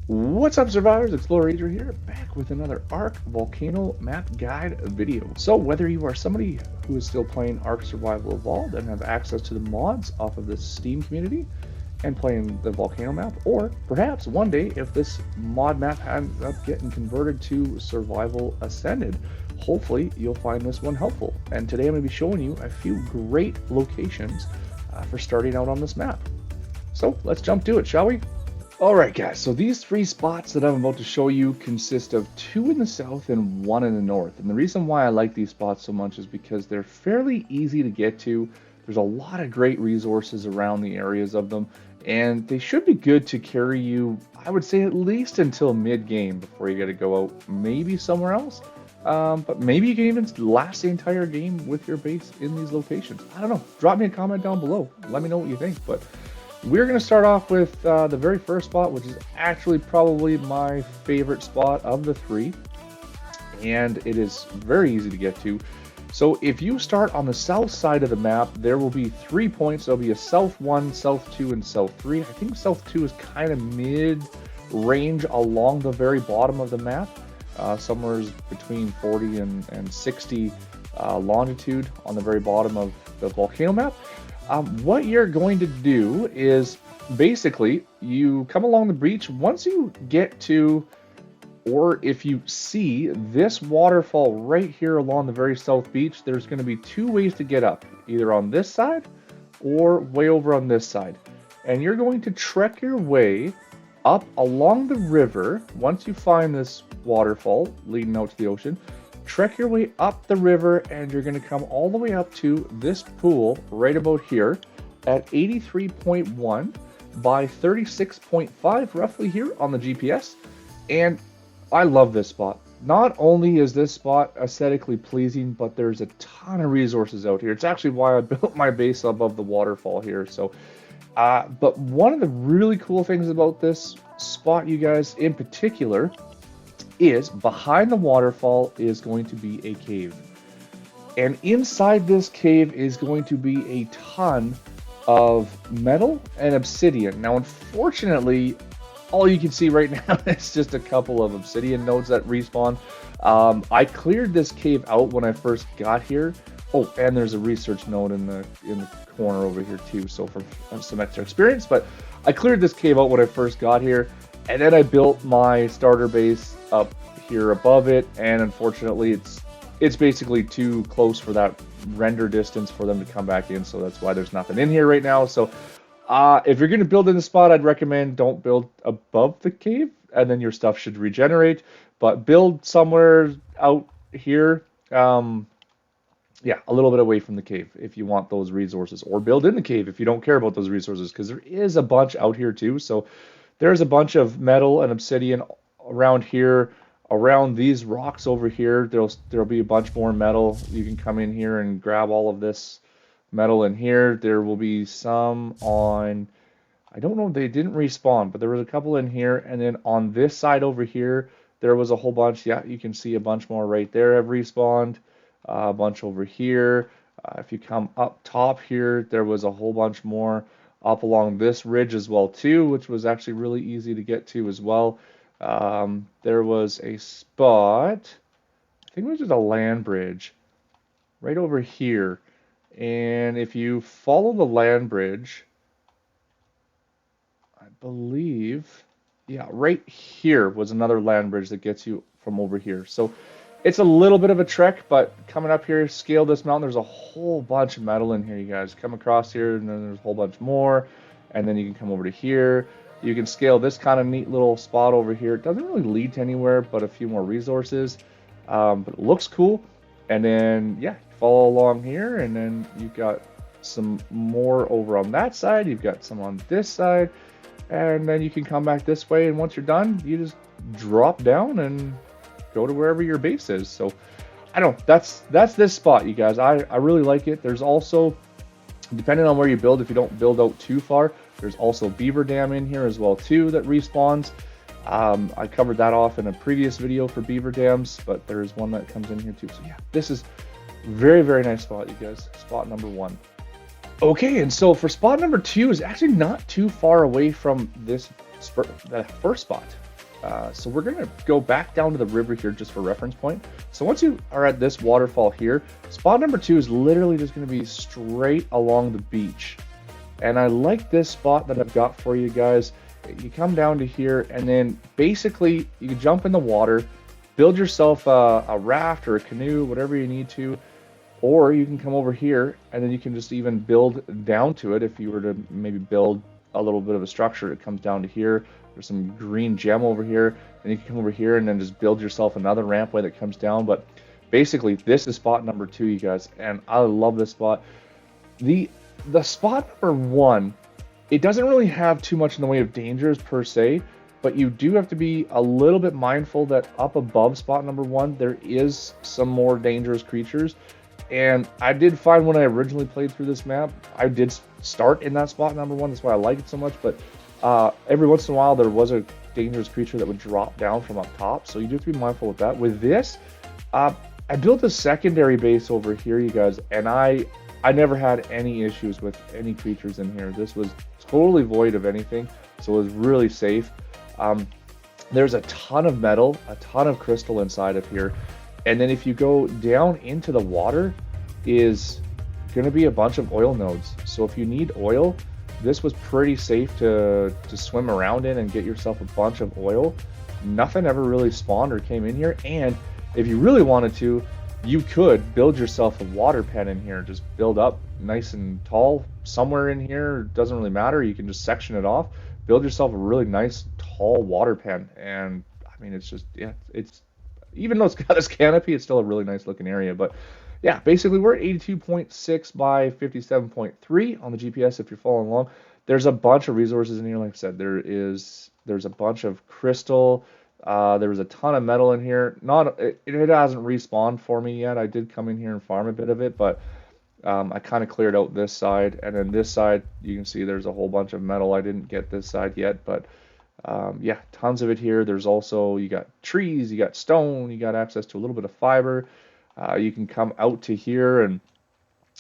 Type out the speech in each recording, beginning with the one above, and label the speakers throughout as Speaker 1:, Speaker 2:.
Speaker 1: What's up, survivors? Explorer Ranger here, back with another Ark Volcano Map Guide video. So whether you are somebody who is still playing Ark Survival Evolved and have access to the mods off of the Steam community and playing the Volcano map, or perhaps one day if this mod map ends up getting converted to Survival Ascended, hopefully you'll find this one helpful. And today I'm going to be showing you a few great locations for starting out on this map. So let's jump to it, shall we? Alright guys, so these three spots that I'm about to show you consist of two in the south and one in the north. And the reason why I like these spots so much is because they're fairly easy to get to. There's a lot of great resources around the areas of them, and they should be good to carry you, I would say, at least until mid-game before you got to go out maybe somewhere else. But maybe you can even last the entire game with your base in these locations. I don't know. Drop me a comment down below. Let me know what you think. But we're going to start off with the very first spot, which is actually probably my favorite spot of the three, and it is very easy to get to. So if you start on the south side of the map, there will be 3 points. There'll be a south 1, south 2, and south 3. I think south 2 is kind of mid-range along the very bottom of the map, somewhere between 40 and 60 longitude on the very bottom of the volcano map. What you're going to do is basically you come along the beach. Once you get to, or if you see this waterfall right here along the very south beach, there's going to be two ways to get up, either on this side or way over on this side. And you're going to trek your way up along the river. Once you find this waterfall leading out to the ocean, trek your way up the river, and you're going to come all the way up to this pool right about here at 83.1 by 36.5 roughly here on the GPS. And I love this spot. Not only is this spot aesthetically pleasing, but there's a ton of resources out here. It's actually why I built my base above the waterfall here. So but one of the really cool things about this spot, you guys, in particular, is behind the waterfall is going to be a cave, and inside this cave is going to be a ton of metal and obsidian. Now unfortunately, all you can see right now is just a couple of obsidian nodes that respawn. I cleared this cave out when I first got here. Oh, and there's a research node in the corner over here too, so for some extra experience. But I cleared this cave out when I first got here, and then I built my starter base up here above it, and unfortunately it's basically too close for that render distance for them to come back in, so that's why there's nothing in here right now. So if you're going to build in the spot, I'd recommend don't build above the cave, and then your stuff should regenerate, but build somewhere out here, yeah, a little bit away from the cave if you want those resources, or build in the cave if you don't care about those resources, because there is a bunch out here too. So there's a bunch of metal and obsidian around here, around these rocks over here. There'll be a bunch more metal. You can come in here and grab all of this metal in here. There will be some on, I don't know, they didn't respawn, but there was a couple in here. And then on this side over here, there was a whole bunch. Yeah, you can see a bunch more right there have respawned. A bunch over here. If you come up top here, there was a whole bunch more up along this ridge as well too, which was actually really easy to get to as well. There was a spot, I think it was just a land bridge right over here, and if you follow the land bridge, I believe, yeah, right here was another land bridge that gets you from over here. So it's a little bit of a trek, but coming up here, scale this mountain, there's a whole bunch of metal in here, you guys. Come across here, and then there's a whole bunch more, and then you can come over to here. You can scale this kind of neat little spot over here. It doesn't really lead to anywhere but a few more resources, but it looks cool. And then, yeah, follow along here, and then you've got some more over on that side. You've got some on this side, and then you can come back this way, and once you're done, you just drop down and go to wherever your base is. So I don't, that's this spot, you guys. I really like it. There's also, depending on where you build, if you don't build out too far, there's also beaver dam in here as well too that respawns. I covered that off in a previous video for beaver dams, but there's one that comes in here too. So yeah, this is very, very nice spot, you guys. Spot number one. Okay, and so for spot number two is actually not too far away from this the first spot. So we're going to go back down to the river here just for reference point. So once you are at this waterfall here, spot number 2 is literally just going to be straight along the beach. And I like this spot that I've got for you guys. You come down to here, and then basically you can jump in the water, build yourself a raft or a canoe, whatever you need to, or you can come over here and then you can just even build down to it. If you were to maybe build a little bit of a structure, it comes down to here. There's some green gem over here, and you can come over here and then just build yourself another rampway that comes down. But basically, this is spot number 2, you guys, and I love this spot. The spot number 1, it doesn't really have too much in the way of dangers per se, but you do have to be a little bit mindful that up above spot number 1, there is some more dangerous creatures. And I did find when I originally played through this map, I did start in that spot number 1. That's why I like it so much. But every once in a while, there was a dangerous creature that would drop down from up top. So you do have to be mindful with that. With this, I built a secondary base over here, you guys. And I never had any issues with any creatures in here. This was totally void of anything. So it was really safe. There's a ton of metal, a ton of crystal inside of here. And then if you go down into the water, is going to be a bunch of oil nodes. So if you need oil, this was pretty safe to swim around in and get yourself a bunch of oil. Nothing ever really spawned or came in here. And if you really wanted to, you could build yourself a water pen in here. Just build up nice and tall somewhere in here. It doesn't really matter. You can just section it off. Build yourself a really nice tall water pen. And I mean, it's just, yeah, it's, even though it's got this canopy, it's still a really nice looking area. But yeah, basically we're at 82.6 by 57.3 on the GPS if you're following along. There's a bunch of resources in here. Like I said, there's a bunch of crystal. There was a ton of metal in here. It hasn't respawned for me yet. I did come in here and farm a bit of it, but I kind of cleared out this side. And then this side, you can see there's a whole bunch of metal. I didn't get this side yet, but yeah, tons of it here. There's also, you got trees, you got stone, you got access to a little bit of fiber. You can come out to here, and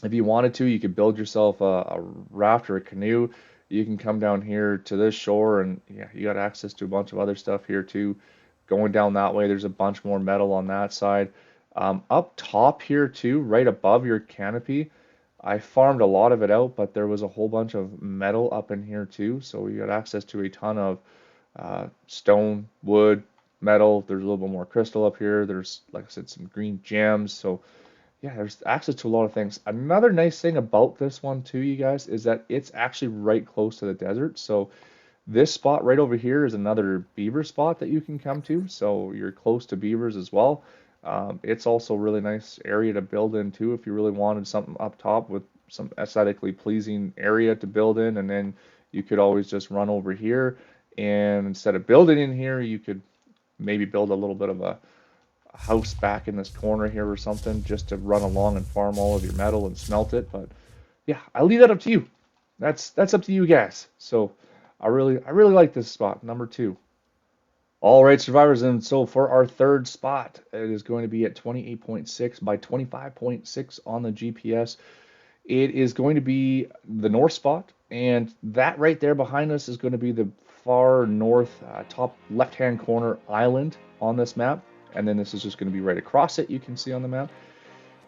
Speaker 1: if you wanted to, you could build yourself a raft or a canoe. You can come down here to this shore, and yeah, you got access to a bunch of other stuff here too. Going down that way, there's a bunch more metal on that side. Up top here too, right above your canopy, I farmed a lot of it out, but there was a whole bunch of metal up in here too. So you got access to a ton of stone, wood, metal. There's a little bit more crystal up here. There's, like I said, some green gems. So yeah, there's access to a lot of things. Another nice thing about this one too, you guys, is that it's actually right close to the desert. So this spot right over here is another beaver spot that you can come to. So you're close to beavers as well. It's also a really nice area to build in too if you really wanted something up top with some aesthetically pleasing area to build in. And then you could always just run over here, and instead of building in here, you could maybe build a little bit of a house back in this corner here or something, just to run along and farm all of your metal and smelt it. But yeah, I leave that up to you. That's up to you guys. So I really like this spot, number 2. All right, survivors, and so for our third spot, it is going to be at 28.6 by 25.6 on the GPS. It is going to be the north spot, and that right there behind us is going to be the far north top left-hand corner island on this map. And then this is just going to be right across it, you can see on the map.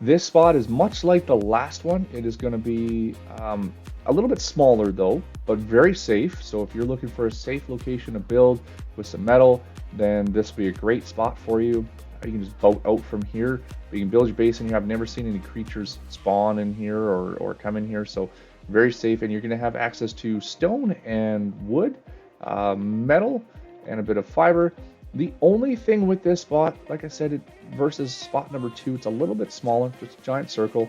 Speaker 1: This spot is much like the last one. It is going to be a little bit smaller though, but very safe. So if you're looking for a safe location to build with some metal, then this will be a great spot for you. You can just boat out from here. You can build your base in here. I've never seen any creatures spawn in here or come in here. So very safe, and you're going to have access to stone and wood, metal, and a bit of fiber. The only thing with this spot, like I said, versus spot number 2, it's a little bit smaller, just a giant circle.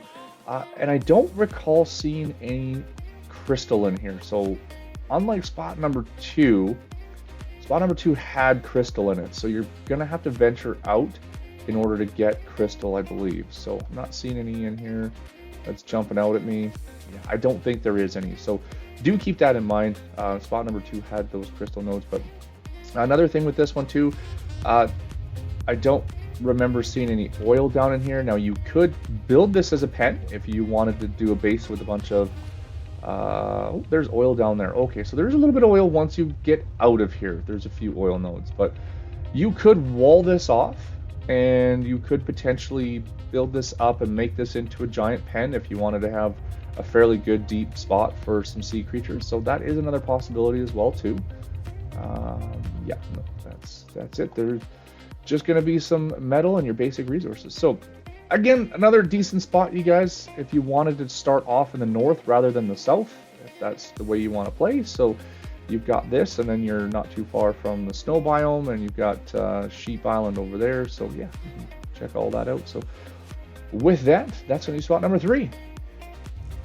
Speaker 1: And I don't recall seeing any crystal in here. So unlike spot number 2, spot number 2 had crystal in it. So you're going to have to venture out in order to get crystal, I believe. So I'm not seeing any in here that's jumping out at me. Yeah, I don't think there is any. So do keep that in mind. Spot number 2 had those crystal nodes, but another thing with this one too, I don't remember seeing any oil down in here. Now you could build this as a pen if you wanted to do a base with a bunch of Oh, there's oil down there. Okay, so there's a little bit of oil once you get out of here. There's a few oil nodes, but you could wall this off, and you could potentially build this up and make this into a giant pen if you wanted to have a fairly good deep spot for some sea creatures. So that is another possibility as well too. Yeah, no, that's it. There's just going to be some metal and your basic resources. So again, another decent spot, you guys, if you wanted to start off in the north rather than the south, if that's the way you want to play. So you've got this, and then you're not too far from the snow biome, and you've got Sheep Island over there. So yeah, you can check all that out. So with that, that's going to be spot number 3.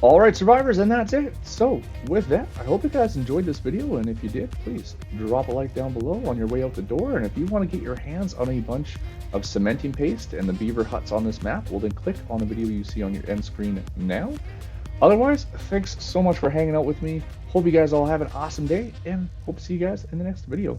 Speaker 1: All right, survivors, and that's it. So with that, I hope you guys enjoyed this video, and if you did, please drop a like down below on your way out the door. And if you want to get your hands on a bunch of cementing paste and the beaver huts on this map, well then click on the video you see on your end screen now. Otherwise, thanks so much for hanging out with me. Hope you guys all have an awesome day, and hope to see you guys in the next video.